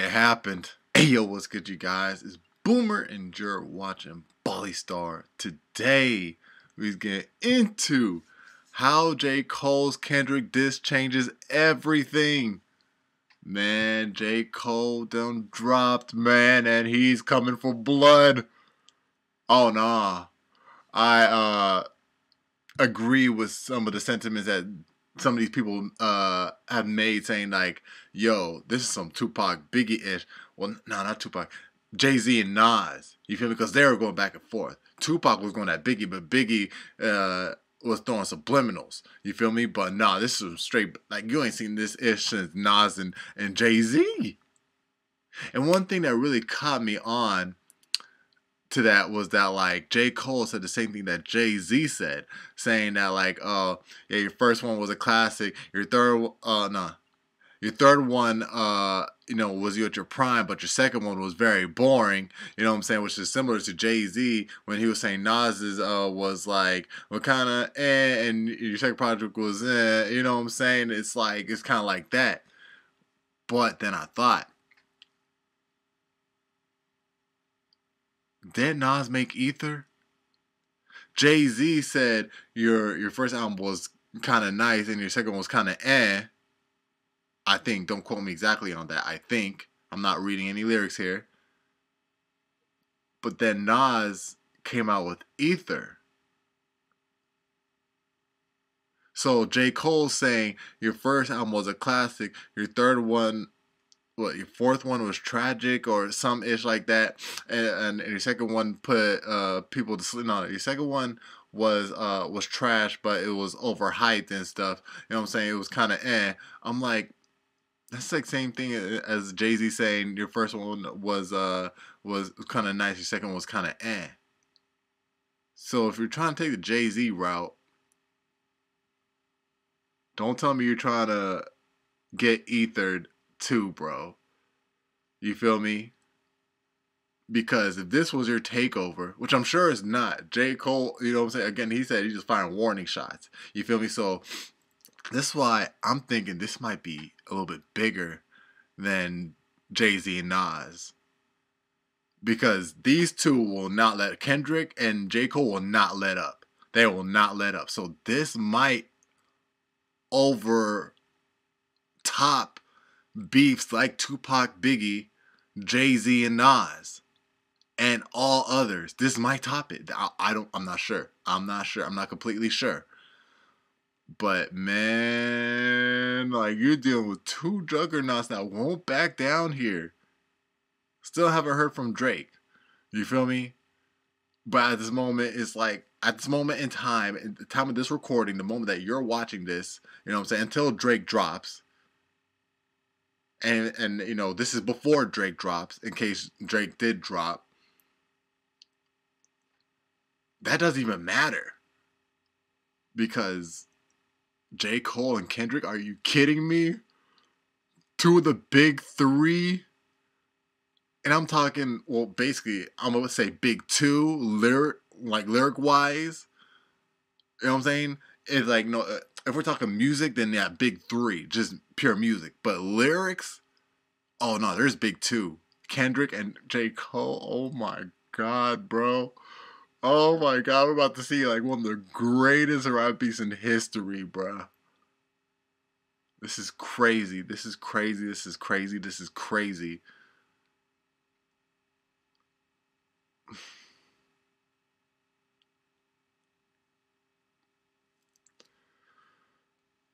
It happened. Hey yo, what's good, you guys? It's Boomer, and you're watching Bally Star. Today, we get into how J. Cole's Kendrick diss changes everything. Man, J. Cole done dropped, man, and he's coming for blood. Oh, nah. I agree with some of the sentiments that some of these people have made, saying like, yo, this is some Tupac Biggie-ish. Well, no, not Tupac. Jay-Z and Nas. You feel me? Because they were going back and forth. Tupac was going at Biggie, but Biggie was throwing subliminals. You feel me? But nah, this is straight, like, you ain't seen this ish since Nas and Jay-Z. And one thing that really caught me on to that was that, like, J. Cole said the same thing that Jay-Z said, saying that, like, yeah, your first one was a classic, your third one, was you at your prime, but your second one was very boring, you know what I'm saying, which is similar to Jay-Z when he was saying Nas's was like, what kind of and your second project was you know what I'm saying, it's like, it's kind of like that. But then I thought, did Nas make Ether? Jay-Z said your first album was kind of nice and your second one was kind of I think. Don't quote me exactly on that. I think. I'm not reading any lyrics here. But then Nas came out with Ether. So J. Cole saying your first album was a classic, your third one, your fourth one was tragic or some ish like that, and your second one put people to sleep. No, your second one was trash, but it was overhyped and stuff. You know what I'm saying? It was kind of I'm like, that's like same thing as Jay-Z saying your first one was kind of nice, your second one was kind of So if you're trying to take the Jay-Z route, don't tell me you're trying to get ethered too, bro. You feel me? Because if this was your takeover, which I'm sure it's not, J. Cole, you know what I'm saying? Again, he said he's just firing warning shots. You feel me? So this is why I'm thinking this might be a little bit bigger than Jay-Z and Nas. Because these two will not let, Kendrick and J. Cole will not let up. They will not let up. So this might over top beefs like Tupac, Biggie, Jay-Z, and Nas, and all others. This might top it. I'm not sure. I'm not completely sure. But man, like, you're dealing with two juggernauts that won't back down here. Still haven't heard from Drake. You feel me? But at this moment, it's like, at this moment in time, at the time of this recording, the moment that you're watching this, you know what I'm saying, until Drake drops, and you know, this is before Drake drops, in case Drake did drop, that doesn't even matter. Because J. Cole and Kendrick, are you kidding me? Two of the big three. And I'm talking, well, basically, I'm going to say big two, lyric-wise. You know what I'm saying? It's like, no, if we're talking music, then yeah, big three, just pure music. But lyrics, oh no, there's big two. Kendrick and J. Cole, oh my God, bro. Oh my God, we're about to see like one of the greatest rap beats in history, bro. This is crazy. This is crazy. This is crazy. This is crazy.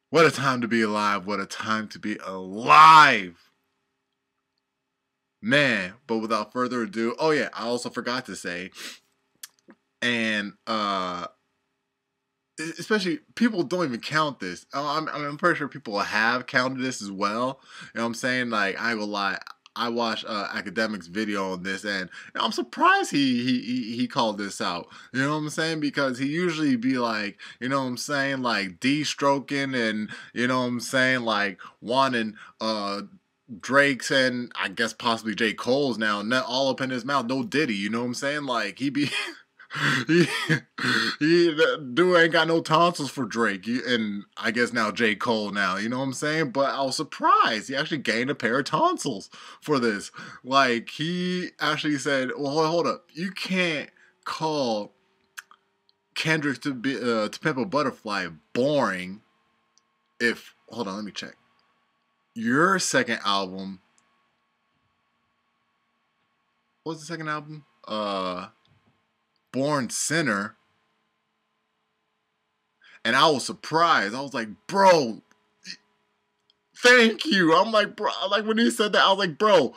What a time to be alive. What a time to be alive. Man, but without further ado, oh yeah, I also forgot to say, and especially people don't even count this. I'm pretty sure people have counted this as well. You know what I'm saying? Like, I ain't gonna lie, I watched Academic's video on this, and I'm surprised he called this out. You know what I'm saying? Because he usually be like, you know what I'm saying, like de-stroking, and you know what I'm saying, like wanting Drake's and I guess possibly J. Cole's now, not all up in his mouth. No Diddy, you know what I'm saying? Like, he be he, the dude ain't got no tonsils for Drake. And I guess now J. Cole now, you know what I'm saying? But I was surprised. He actually gained a pair of tonsils for this. Like, he actually said, well, hold up. You can't call Kendrick to Pimp a Butterfly boring if, hold on, let me check. Your second album, what was the second album? Born Sinner. And I was surprised. I was like, bro, thank you. I'm like, bro, like when he said that, I was like, bro,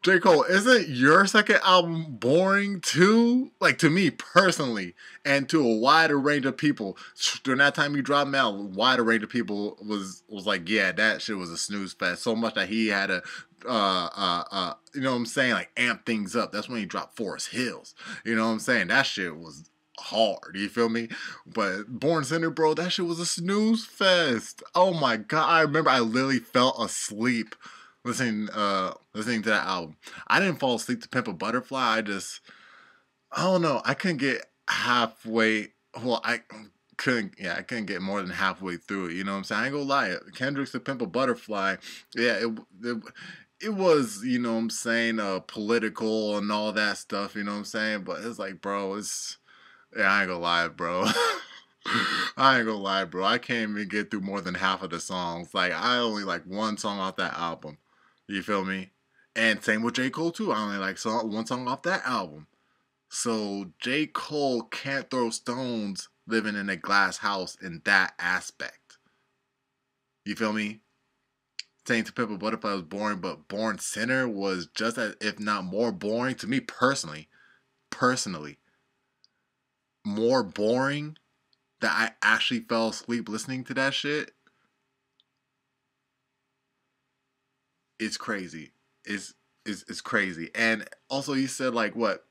J. Cole, isn't your second album boring too? Like, to me personally, and to a wider range of people. During that time you dropped me out, a wider range of people was like, yeah, that shit was a snooze fest. So much that he had to, you know what I'm saying, like amp things up. That's when he dropped Forest Hills. You know what I'm saying? That shit was hard, you feel me? But Born Sinner, bro, that shit was a snooze fest. Oh my god, I remember I literally fell asleep listening to that album. I didn't fall asleep to Pimp a Butterfly. I don't know. I couldn't get halfway. Well, I couldn't get more than halfway through it. You know what I'm saying? I ain't gonna lie. Kendrick's The Pimp a Butterfly. Yeah, it was, you know what I'm saying, political and all that stuff. You know what I'm saying? But it's like, bro, yeah, I ain't gonna lie, bro. I ain't gonna lie, bro. I can't even get through more than half of the songs. Like, I only like one song off that album. You feel me? And same with J. Cole too. I only like one song off that album. So J. Cole can't throw stones living in a glass house in that aspect. You feel me? Saying To Pimp a Butterfly was boring, but Born Sinner was just as, if not more boring, to me personally, more boring, that I actually fell asleep listening to that shit. It's crazy. It's crazy. And also, you said like what,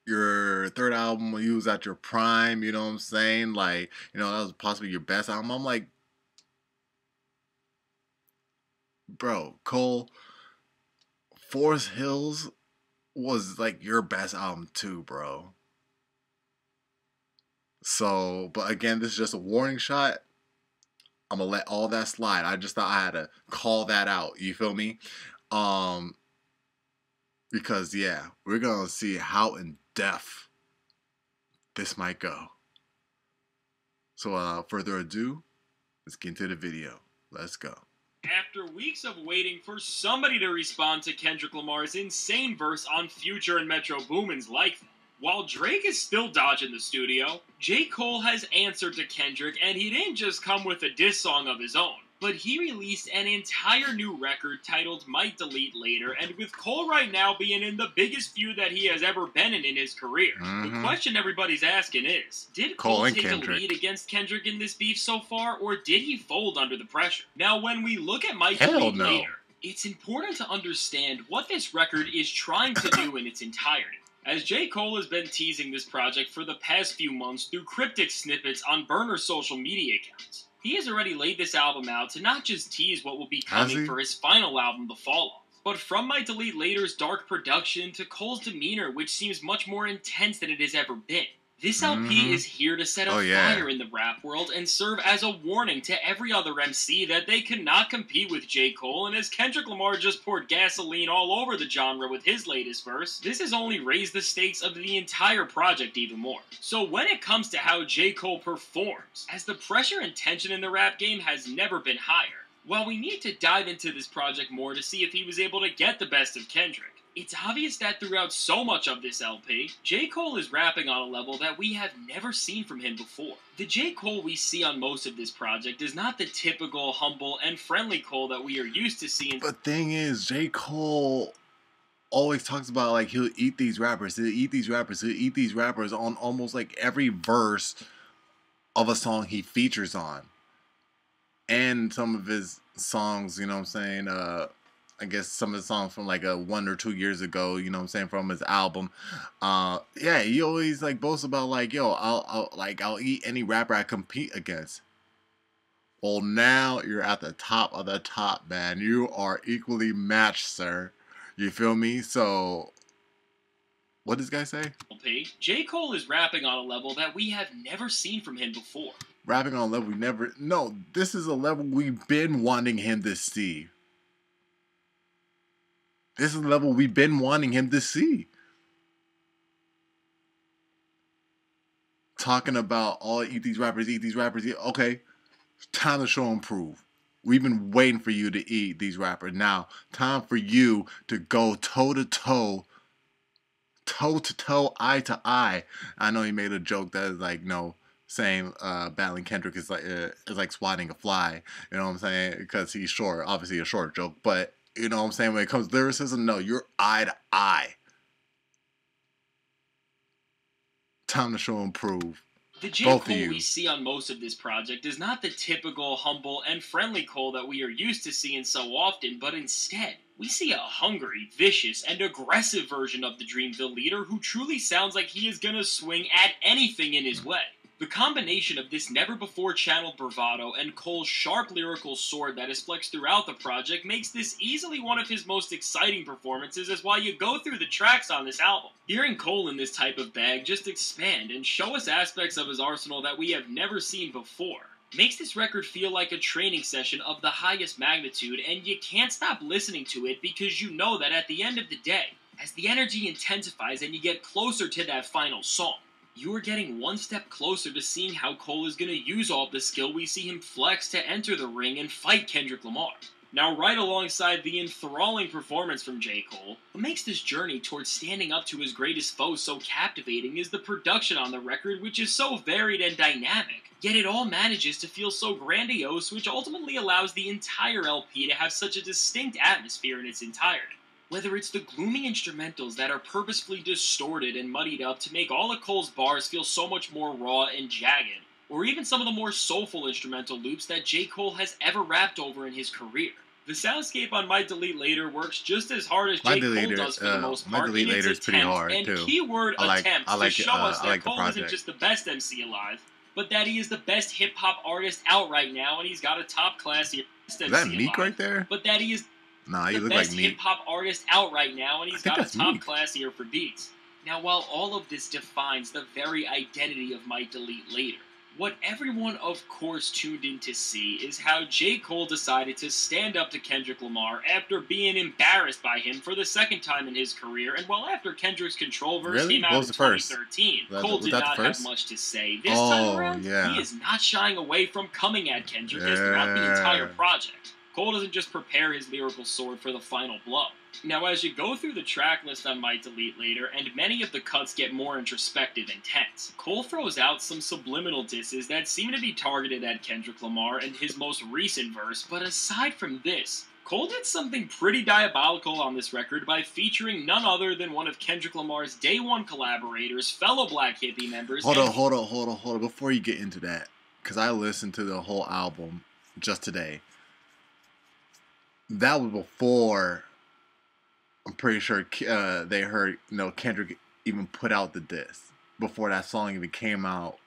your third album you was at your prime. You know what I'm saying? Like, you know, that was possibly your best album. I'm like, bro, Cole, Forest Hills was like your best album too, bro. So, but again, this is just a warning shot. I'm gonna let all that slide. I just thought I had to call that out. You feel me? Um, because yeah, we're gonna see how in depth this might go. So without further ado, let's get into the video. Let's go. After weeks of waiting for somebody to respond to Kendrick Lamar's insane verse on Future and Metro Boomin's Like That, while Drake is still dodging the studio, J. Cole has answered to Kendrick, and he didn't just come with a diss song of his own, but he released an entire new record titled Might Delete Later, and with Cole right now being in the biggest feud that he has ever been in his career, the question everybody's asking is, did Cole take a lead against Kendrick in this beef so far, or did he fold under the pressure? Now, when we look at Might Delete Later, it's important to understand what this record is trying to do in its entirety. As J. Cole has been teasing this project for the past few months through cryptic snippets on burner social media accounts, he has already laid this album out to not just tease what will be coming for his final album, The Fall Off, but from Might Delete Later's dark production to Cole's demeanor, which seems much more intense than it has ever been. This LP is here to set a fire in the rap world and serve as a warning to every other MC that they cannot compete with J. Cole, and as Kendrick Lamar just poured gasoline all over the genre with his latest verse, this has only raised the stakes of the entire project even more. So when it comes to how J. Cole performs, as the pressure and tension in the rap game has never been higher, while we need to dive into this project more to see if he was able to get the best of Kendrick, it's obvious that throughout so much of this LP, J. Cole is rapping on a level that we have never seen from him before. The J. Cole we see on most of this project is not the typical humble and friendly Cole that we are used to seeing. But thing is, J. Cole always talks about like he'll eat these rappers, on almost like every verse of a song he features on. And some of his songs, you know what I'm saying, I guess some of the songs from like 1 or 2 years ago, you know what I'm saying, from his album. Yeah, he always like boasts about like, yo, I'll eat any rapper I compete against. Well, now you're at the top of the top, man. You are equally matched, sir. You feel me? So What does this guy say? J. Cole is rapping on a level that we have never seen from him before. Rapping on a level we never... No, this is a level we've been wanting him to see. This is a level we've been wanting him to see. Talking about all eat these rappers. Okay, time to show and prove. We've been waiting for you to eat these rappers. Now, time for you to go toe to toe, eye to eye. I know he made a joke that is like, no, saying battling Kendrick is like swatting a fly. You know what I'm saying? Because he's short. Obviously, a short joke. But you know what I'm saying? When it comes to lyricism, no, you're eye to eye. Time to show and prove. The J. Cole we see on most of this project is not the typical humble and friendly Cole that we are used to seeing so often, but instead, we see a hungry, vicious, and aggressive version of the Dreamville leader who truly sounds like he is gonna swing at anything in his way. The combination of this never-before-channeled bravado and Cole's sharp lyrical sword that is flexed throughout the project makes this easily one of his most exciting performances as while you go through the tracks on this album. Hearing Cole in this type of bag just expand and show us aspects of his arsenal that we have never seen before makes this record feel like a training session of the highest magnitude, and you can't stop listening to it because you know that at the end of the day, as the energy intensifies and you get closer to that final song, you are getting one step closer to seeing how Cole is going to use all the skill we see him flex to enter the ring and fight Kendrick Lamar. Now, right alongside the enthralling performance from J. Cole, what makes this journey towards standing up to his greatest foe so captivating is the production on the record, which is so varied and dynamic. Yet it all manages to feel so grandiose, which ultimately allows the entire LP to have such a distinct atmosphere in its entirety. Whether it's the gloomy instrumentals that are purposefully distorted and muddied up to make all of Cole's bars feel so much more raw and jagged, or even some of the more soulful instrumental loops that J. Cole has ever rapped over in his career. The soundscape on Might Delete Later works just as hard as J. Cole does for the most part in its attempt, and keyword attempt, to show us that Cole isn't just the best MC alive, but that he is the best hip-hop artist out right now, and he's got a top-class MC alive. Is that Meek right there? But that he is Nah, you the look best like Meek. hip-hop artist out right now, and he's got a top-class ear for beats. Now, while all of this defines the very identity of Might Delete Later, what everyone, of course, tuned in to see is how J. Cole decided to stand up to Kendrick Lamar after being embarrassed by him for the second time in his career, and while after Kendrick's Control verse came out in 2013, Cole did not have much to say. This time around, he is not shying away from coming at Kendrick as throughout the entire project. Cole doesn't just prepare his lyrical sword for the final blow. Now, as you go through the track list on Might Delete Later, and many of the cuts get more introspective and tense, Cole throws out some subliminal disses that seem to be targeted at Kendrick Lamar in his most recent verse, but aside from this, Cole did something pretty diabolical on this record by featuring none other than one of Kendrick Lamar's day one collaborators, fellow Black Hippie members... Hold on, before you get into that, because I listened to the whole album just today. That was before, I'm pretty sure they heard, Kendrick even put out the diss. Before that song even came out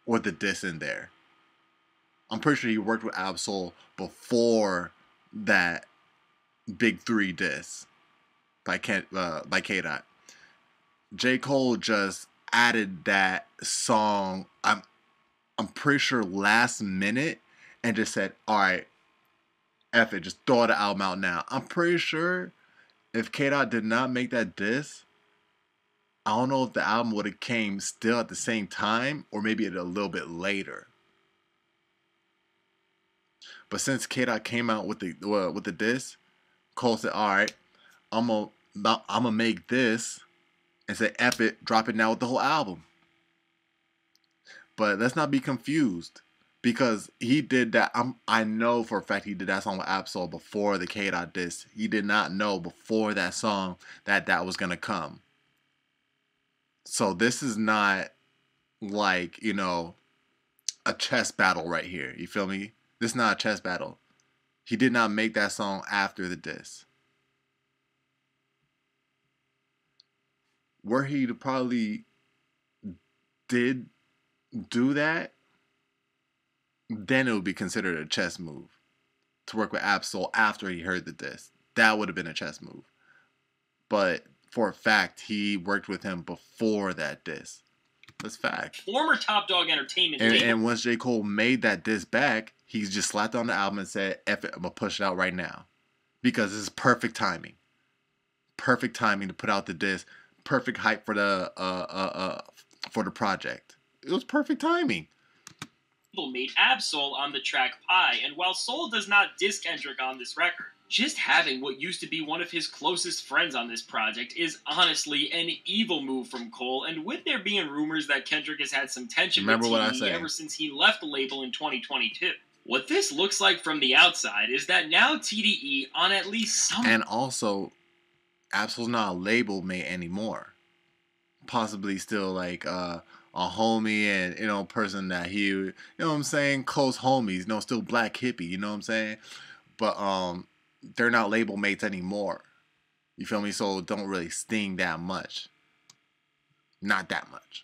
with the diss in there. I'm pretty sure he worked with Absol before that Big 3 diss by K-Dot. J. Cole just added that song, I'm pretty sure last minute, and just said, alright, F it, just throw the album out now. I'm pretty sure if K-Dot did not make that diss, I don't know if the album would have came still at the same time or maybe a little bit later. But since K-Dot came out with the diss, Cole said, "Alright, I'm gonna make this," and say, "F it, drop it now with the whole album." But let's not be confused. Because he did that, I know for a fact he did that song with Absol before the K-Dot diss. He did not know before that song that was going to come. So this is not like, a chess battle right here. You feel me? This is not a chess battle. He did not make that song after the diss. Where he probably did do that, then it would be considered a chess move to work with Absol after he heard the diss. That would have been a chess move. But for a fact he worked with him before that diss. That's fact. Former Top Dog Entertainment and once J. Cole made that diss back, he just slapped on the album and said, F it, I'm going to push it out right now. Because this is perfect timing. Perfect timing to put out the diss. Perfect hype for the project. It was perfect timing. Made Ab-Soul on the track Pie, and while Soul does not diss Kendrick on this record, just having what used to be one of his closest friends on this project is honestly an evil move from Cole, and with there being rumors that Kendrick has had some tension with TDE ever since he left the label in 2022. What this looks like from the outside is that now TDE on at least some... And also, Ab-Soul's not a label mate anymore. Possibly still like a homie and, you know, person that he, you know what I'm saying, close homies, you know, still black hippie, you know what I'm saying? But they're not label mates anymore. You feel me? So it don't really sting that much. Not that much.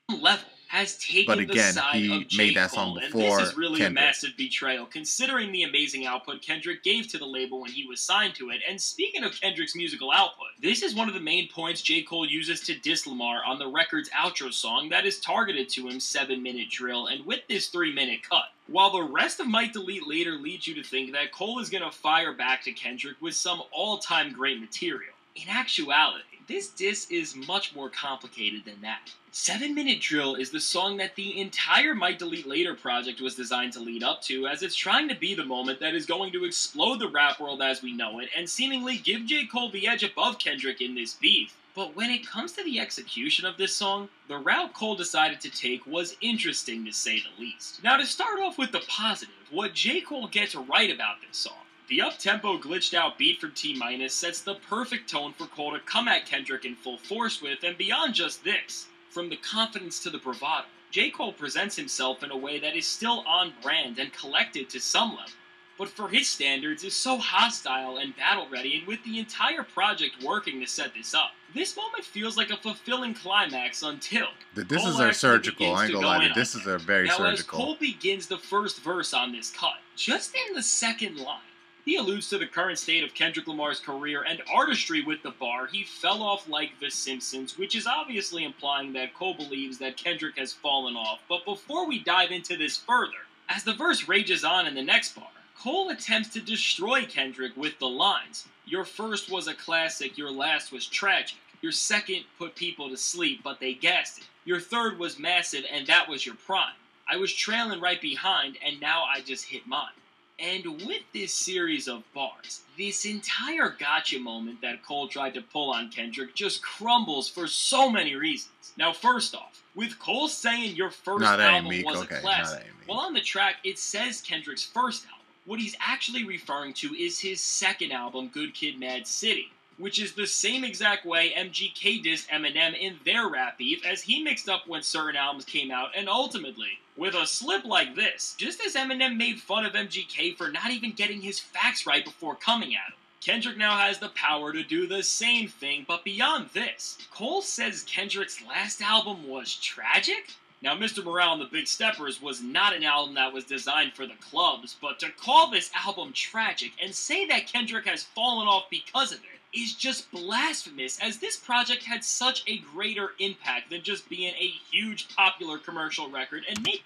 Level has taken the side of J. made that Cole, song before. And this is really Kendrick. a massive betrayal, considering the amazing output Kendrick gave to the label when he was signed to it. And speaking of Kendrick's musical output, this is one of the main points J. Cole uses to diss Lamar on the record's outro song that is targeted to him, 7-minute drill, and with this 3-minute cut. While the rest of Might Delete Later leads you to think that Cole is going to fire back to Kendrick with some all-time great material, in actuality, this diss is much more complicated than that. 7-Minute Drill is the song that the entire Might Delete Later project was designed to lead up to, as it's trying to be the moment that is going to explode the rap world as we know it, and seemingly give J. Cole the edge above Kendrick in this beef. But when it comes to the execution of this song, the route Cole decided to take was interesting to say the least. Now to start off with the positive, what J. Cole gets right about this song. The up-tempo, glitched-out beat from T- sets the perfect tone for Cole to come at Kendrick in full force with, and beyond just this, from the confidence to the bravado, J. Cole presents himself in a way that is still on brand and collected to some level, but for his standards is so hostile and battle-ready, and with the entire project working to set this up. This moment feels like a fulfilling climax until... This is a surgical, I ain't gonna lie to you, this is a very surgical. Now as Cole begins the first verse on this cut, just in the second line, he alludes to the current state of Kendrick Lamar's career and artistry with the bar. He fell off like The Simpsons, which is obviously implying that Cole believes that Kendrick has fallen off. But before we dive into this further, as the verse rages on in the next bar, Cole attempts to destroy Kendrick with the lines, "Your first was a classic, your last was tragic. Your second put people to sleep, but they gassed it. Your third was massive, and that was your prime. I was trailing right behind, and now I just hit mine." And with this series of bars, this entire gotcha moment that Cole tried to pull on Kendrick just crumbles for so many reasons. Now first off, with Cole saying your first album was a classic, well on the track it says Kendrick's first album. What he's actually referring to is his second album, Good Kid, Mad City, which is the same exact way MGK dissed Eminem in their rap beef, as he mixed up when certain albums came out, and ultimately, with a slip like this, just as Eminem made fun of MGK for not even getting his facts right before coming at him, Kendrick now has the power to do the same thing, but beyond this, Cole says Kendrick's last album was tragic? Now, Mr. Morale and the Big Steppers was not an album that was designed for the clubs, but to call this album tragic and say that Kendrick has fallen off because of it is just blasphemous, as this project had such a greater impact than just being a huge popular commercial record and make...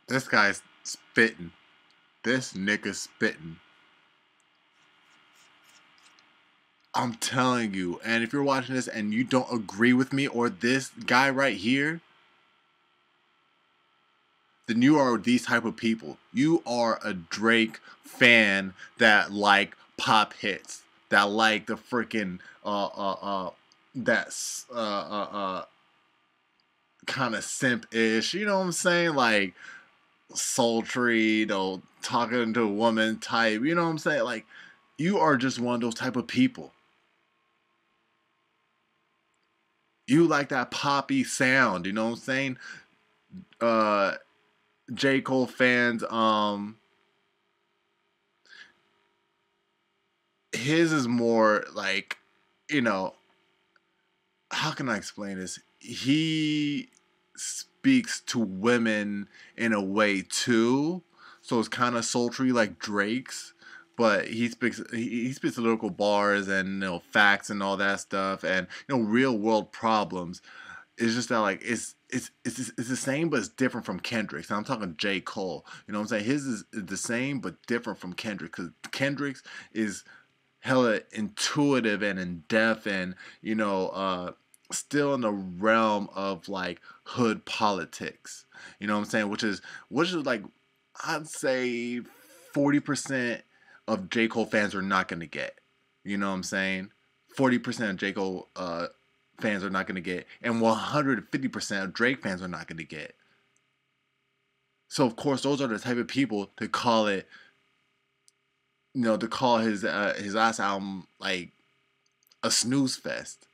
This guy's spitting. This nigga's spitting. I'm telling you, and if you're watching this and you don't agree with me or this guy right here, then you are these type of people. You are a Drake fan that like pop hits, that like the freaking that's kind of simp-ish, you know what I'm saying? Like sultry, you know, talking to a woman type, you know what I'm saying? Like, you are just one of those type of people. You like that poppy sound, you know what I'm saying? J. Cole fans, his is more like, you know, how can I explain this? He speaks to women in a way too, so it's kind of sultry like Drake's, but he spits lyrical bars and facts and all that stuff, and real world problems. It's just that like it's the same but it's different from Kendrick's. And I'm talking J. Cole. You know what I'm saying? His is the same but different from Kendrick, because Kendrick's is hella intuitive and in depth, and still in the realm of like hood politics. You know what I'm saying? Which is like, I'd say 40% of J. Cole fans are not gonna get. You know what I'm saying? 40% of J. Cole fans are not gonna get, and 150% of Drake fans are not gonna get. So of course, those are the type of people to call it, to call his last album like a snooze fest.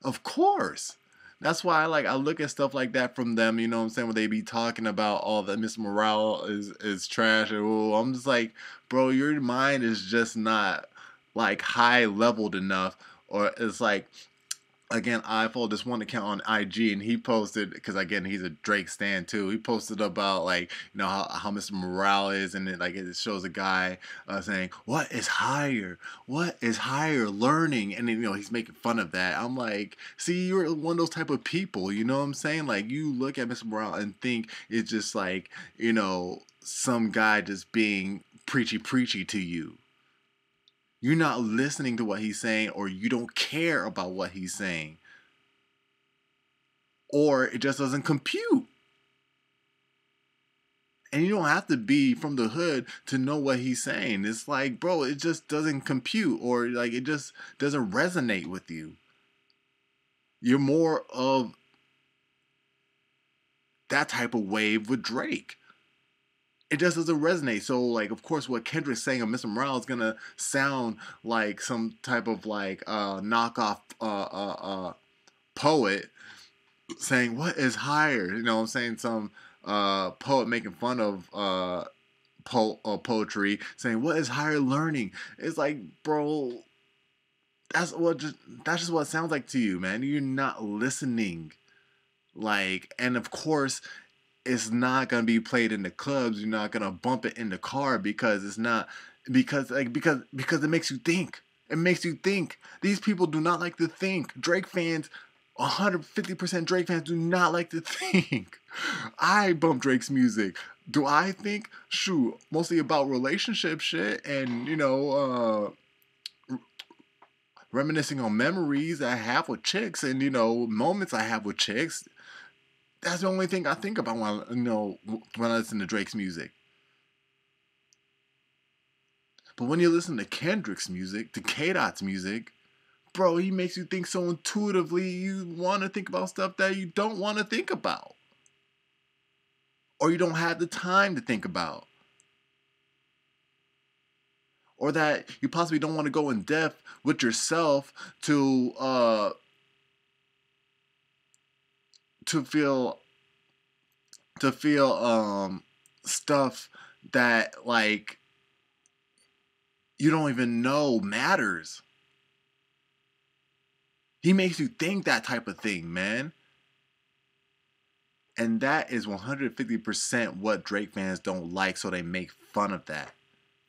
Of course. That's why I look at stuff like that from them, you know what I'm saying, when they be talking about all that Mr. Morale is trash, and I'm just like, bro, your mind is just not like high leveled enough. Or it's like, again, I follow this one account on IG, and he posted, because again, he's a Drake stan too. He posted about like, how Mr. Morale is, and it shows a guy saying, "What is higher? What is higher learning?" And then he's making fun of that. I'm like, see, you're one of those type of people. You know what I'm saying? Like, you look at Mr. Morale and think it's just like some guy just being preachy to you. You're not listening to what he's saying, or you don't care about what he's saying. Or it just doesn't compute. And you don't have to be from the hood to know what he's saying. It's like, bro, it just doesn't compute, or like it just doesn't resonate with you. You're more of that type of wave with Drake. It just doesn't resonate. So, like, of course, what Kendrick's saying of Mr. Morale is gonna sound like some type of like knockoff poet saying, "What is higher?" You know what I'm saying? Some poet making fun of poetry, saying, "What is higher learning?" It's like, bro, that's just what it sounds like to you, man. You're not listening. Like, and of course, it's not gonna be played in the clubs. You're not gonna bump it in the car, because it's not, because it makes you think. It makes you think. These people do not like to think. Drake fans, 150% Drake fans do not like to think. I bump Drake's music. Do I think? Shoot, mostly about relationship shit, and reminiscing on memories I have with chicks, and moments I have with chicks. That's the only thing I think about when I listen to Drake's music. But when you listen to Kendrick's music, to K-Dot's music, bro, he makes you think so intuitively. You want to think about stuff that you don't want to think about, or you don't have the time to think about, or that you possibly don't want to go in depth with yourself to feel stuff that like you don't even know matters. He makes you think that type of thing, man. And that is 150% what Drake fans don't like, so they make fun of that.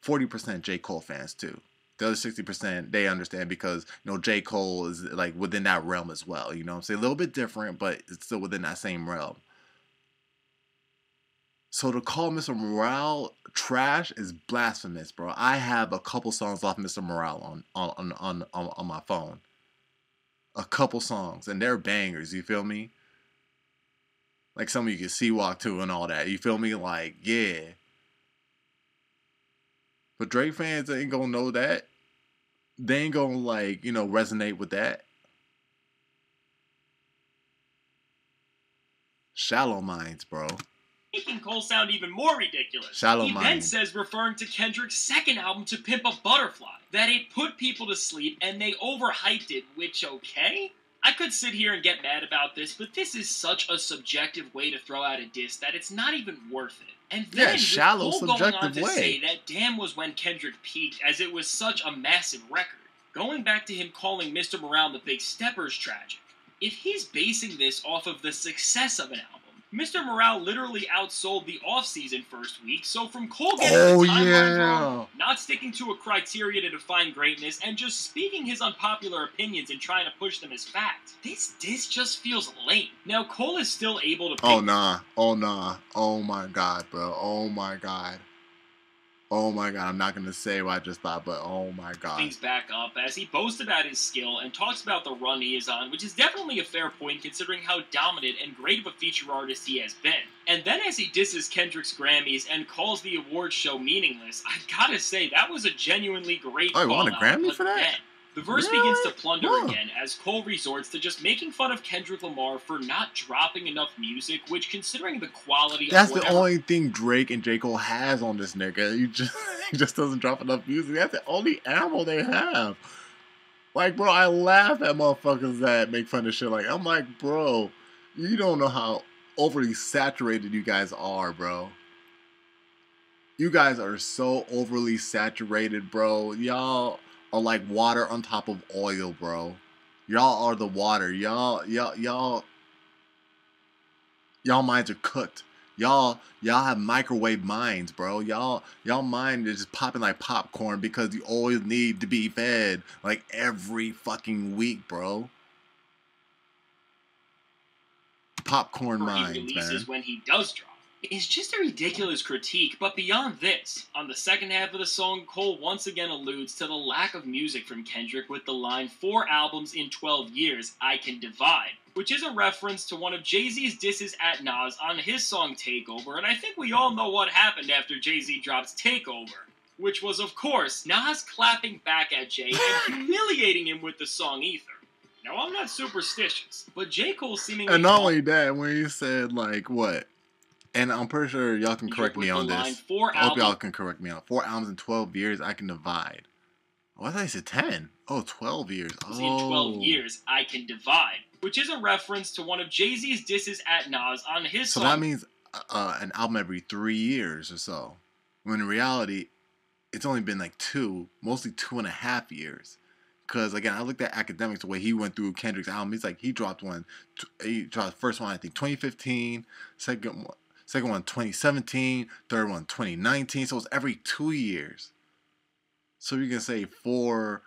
40% J. Cole fans too. The other 60%, they understand, because J. Cole is like within that realm as well. You know what I'm saying? A little bit different, but it's still within that same realm. So to call Mr. Morale trash is blasphemous, bro. I have a couple songs off Mr. Morale on my phone. A couple songs, and they're bangers, you feel me? Like some of you can see walk to and all that. You feel me? Like, yeah. But Drake fans ain't gonna know that. They ain't gonna resonate with that. Shallow minds, bro. Making Cole sound even more ridiculous. Shallow he minds. then says, referring to Kendrick's second album, To Pimp a Butterfly, that it put people to sleep and they overhyped it, which, okay? I could sit here and get mad about this, but this is such a subjective way to throw out a diss that it's not even worth it. And then shallow, with Cole going on to way. say that Damn was when Kendrick peaked, as it was such a massive record. Going back to him calling Mr. Morale the Big Stepper's tragic. If he's basing this off of the success of an album, Mr. Morale literally outsold the off-season first week, so from Cole getting the timeline wrong, not sticking to a criteria to define greatness, and just speaking his unpopular opinions and trying to push them as fact, this diss just feels lame. Now, Cole is still able to pick... Oh, nah. Oh, nah. Oh, my God, bro. Oh, my God. Oh my God, I'm not going to say what I just thought, but oh my God. Things back up as he boasts about his skill and talks about the run he is on, which is definitely a fair point considering how dominant and great of a feature artist he has been. And then as he disses Kendrick's Grammys and calls the awards show meaningless, I gotta say, that was a genuinely great call-out. Oh, he won a Grammy for that? Then, the verse begins to plunder again as Cole resorts to just making fun of Kendrick Lamar for not dropping enough music, which, considering the quality That's the only thing Drake and J. Cole has on this nigga. He just doesn't drop enough music. That's the only ammo they have. Like, bro, I laugh at motherfuckers that make fun of shit. Like, I'm like, bro, you don't know how overly saturated you guys are, bro. You guys are so overly saturated, bro. Y'all are like water on top of oil, bro. Y'all are the water. Y'all minds are cooked. Y'all have microwave minds, bro. Y'all mind is just popping like popcorn because you always need to be fed like every fucking week, bro. Popcorn minds, he releases man. When he does drop. It's just a ridiculous critique, but beyond this, on the second half of the song, Cole once again alludes to the lack of music from Kendrick with the line, 4 albums in 12 years, I can divide, which is a reference to one of Jay-Z's disses at Nas on his song Takeover, and I think we all know what happened after Jay-Z drops Takeover, which was, of course, Nas clapping back at Jay and humiliating him with the song Ether. Now, I'm not superstitious, but J. Cole seemingly... And not only that, when he said, like, what? And I'm pretty sure y'all can correct me on this. I hope y'all can correct me on 4 albums in 12 years, I can divide. Oh, I thought he said 10. Oh, 12 years. Oh. In 12 years, I can divide. Which is a reference to one of Jay-Z's disses at Nas on his song. So that means an album every 3 years or so. When in reality, it's only been like 2, mostly 2.5 years. Because, again, I looked at Academics, the way he went through Kendrick's album. He's like, he dropped the first one, I think, 2015, second one 2017, third one 2019. So it's every 2 years. So you can say 4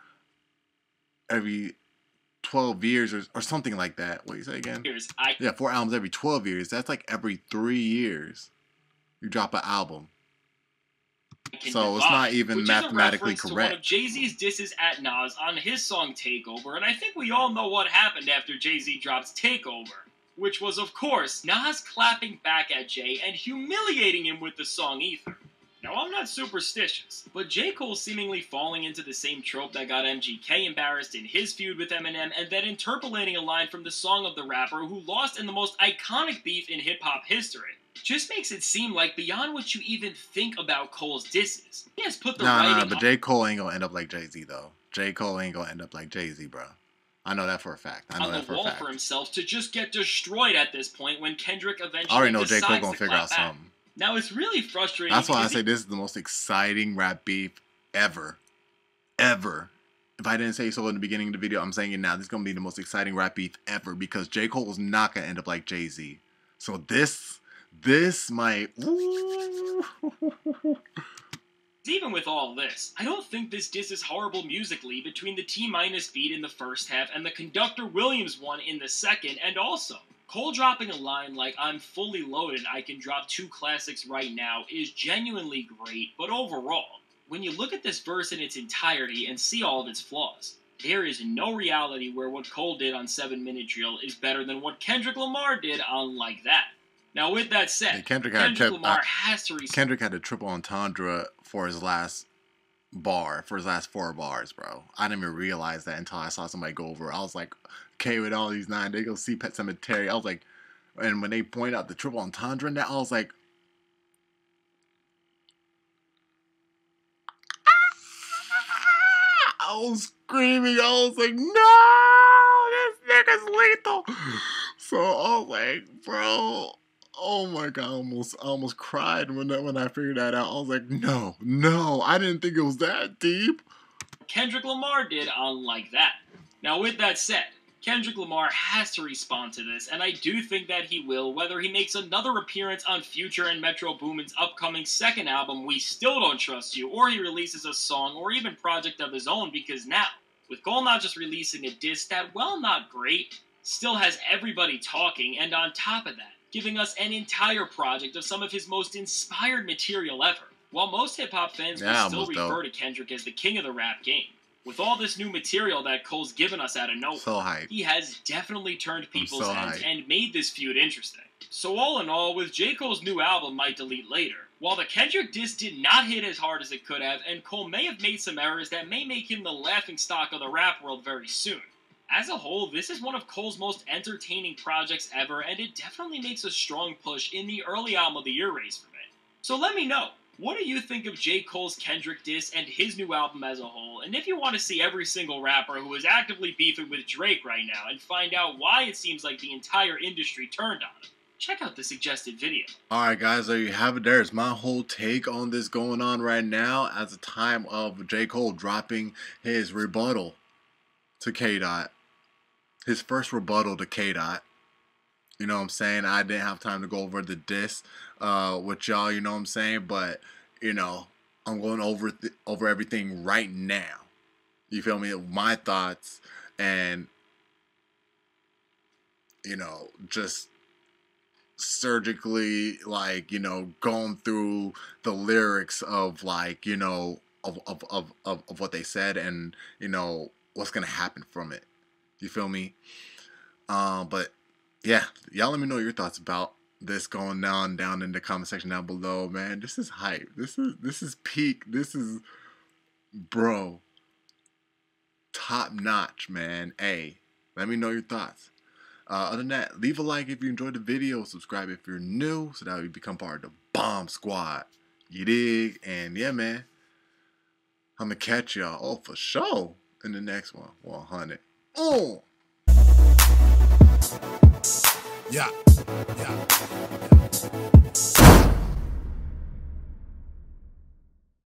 every 12 years or something like that. What do you say again? Yeah, 4 albums every 12 years. That's like every 3 years you drop an album. So it's not even mathematically correct. To one of Jay-Z's disses at Nas on his song Takeover, and I think we all know what happened after Jay-Z drops Takeover, which was, of course, Nas clapping back at Jay and humiliating him with the song Ether. Now, I'm not superstitious, but J. Cole seemingly falling into the same trope that got MGK embarrassed in his feud with Eminem, and then interpolating a line from the song of the rapper who lost in the most iconic beef in hip-hop history, just makes it seem like beyond what you even think about Cole's disses. He has put the writing... Nah, but J. Cole ain't gonna end up like Jay-Z, though. J. Cole ain't gonna end up like Jay-Z, bro. I know that for a fact. I know that for a fact. On the wall for himself to just get destroyed at this point when Kendrick eventually I already know J. Cole gonna figure out something. Now, it's really frustrating. That's why I say this is the most exciting rap beef ever. Ever. If I didn't say so in the beginning of the video, I'm saying it now. This is going to be the most exciting rap beef ever because J. Cole is not going to end up like Jay-Z. So this might... Even with all this, I don't think this diss is horrible musically between the T-minus beat in the first half and the Conductor Williams one in the second, and also... Cole dropping a line like, I'm fully loaded, I can drop 2 classics right now, is genuinely great, but overall, when you look at this verse in its entirety and see all of its flaws, there is no reality where what Cole did on 7 Minute Drill is better than what Kendrick Lamar did on Like That. Now, with that said, yeah, Kendrick Lamar has to respect... Kendrick had a triple entendre for his last bar, for his last 4 bars, bro. I didn't even realize that until I saw somebody go over. I was like... Okay, with all these 9, they go see Pet Sematary. I was like, and when they point out the triple entendre in that, I was like, I was screaming. I was like, no, this nigga's lethal. So I was like, bro, oh my God, I almost cried when I figured that out. I was like, no, I didn't think it was that deep. Kendrick Lamar did on Like That. Now, with that said, Kendrick Lamar has to respond to this, and I do think that he will. Whether he makes another appearance on Future and Metro Boomin's upcoming second album, We Still Don't Trust You, or he releases a song or even project of his own, because now, with Cole not just releasing a diss that, while not great, still has everybody talking, and on top of that, giving us an entire project of some of his most inspired material ever. While most hip-hop fans will still refer to Kendrick as the king of the rap game, with all this new material that Cole's given us out of nowhere, he has definitely turned people's heads and made this feud interesting. So all in all, with J. Cole's new album, Might Delete Later, while the Kendrick diss did not hit as hard as it could have, and Cole may have made some errors that may make him the laughingstock of the rap world very soon, as a whole, this is one of Cole's most entertaining projects ever, and it definitely makes a strong push in the early album of the year race for me. So let me know, what do you think of J. Cole's Kendrick diss and his new album as a whole? And if you want to see every single rapper who is actively beefing with Drake right now and find out why it seems like the entire industry turned on him, check out the suggested video. Alright guys, there you have it. There's my whole take on this going on right now at the time of J. Cole dropping his rebuttal to K-Dot. His first rebuttal to K-Dot. You know what I'm saying? I didn't have time to go over the diss with y'all, you know what I'm saying? But, you know, I'm going over everything right now. You feel me? My thoughts and, you know, just surgically, like, you know, going through the lyrics of, like, you know, of what they said and, you know, what's going to happen from it. You feel me? But yeah, y'all let me know your thoughts about this going down in the comment section down below, man. This is hype. This is peak. This is, bro, top notch, man. Hey, let me know your thoughts. Other than that, leave a like if you enjoyed the video. Subscribe if you're new, so that you become part of the bomb squad. You dig? And yeah, man, I'm gonna catch y'all, oh, for sure, in the next one. 100. Oh. Yeah.